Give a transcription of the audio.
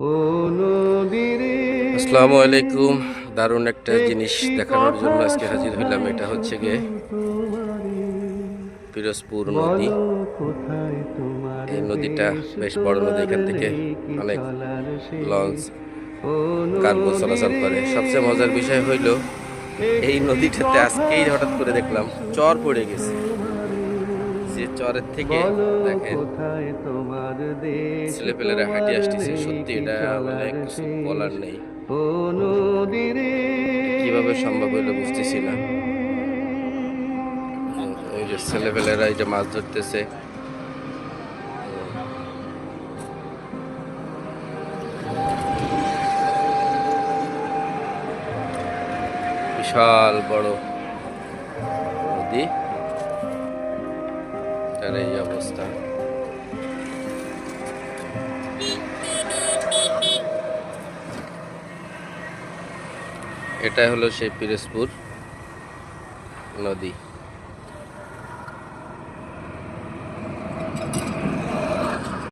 ও নদীরে আসসালামু আলাইকুম। দারুণ একটা জিনিস দেখানোর জন্য আজকে হাজির হইলাম। এটা হচ্ছে গিয়ে পিরোজপুর নদী। বলো কোথায় তোমার এই নদীটা দেশ, বেশ বড় নদী। তোমার এখান থেকে নেই কি অনেক চলার লঞ্চ, শেষ। ও কার্গো চলাচল নদীরে করে। সবচেয়ে মজার বিষয় হইল এই একটি নদীটাতে কথা আজকেই হঠাৎ করে দেখলাম চর শুধু পড়ে গেছে। তোমারে, যে চরের থেকে বলো দেখেন কোথায় তোমার দেশ, ছেলেপেলেরা হাঁটি তোমার আসতেছে। নেই সত্যি কি এটা মানে চলার কিছু শেষ। বলার নেই। ও নদীরে এটা কিভাবে সম্ভব হইলো বুঝতেছি না। এই যে ছেলেপেলেরা এই যে মাছ ধরতেছে। বিশাল বড় নদী, তার এই অবস্থা। এটাই হলো সেই পিরোজপুর নদী।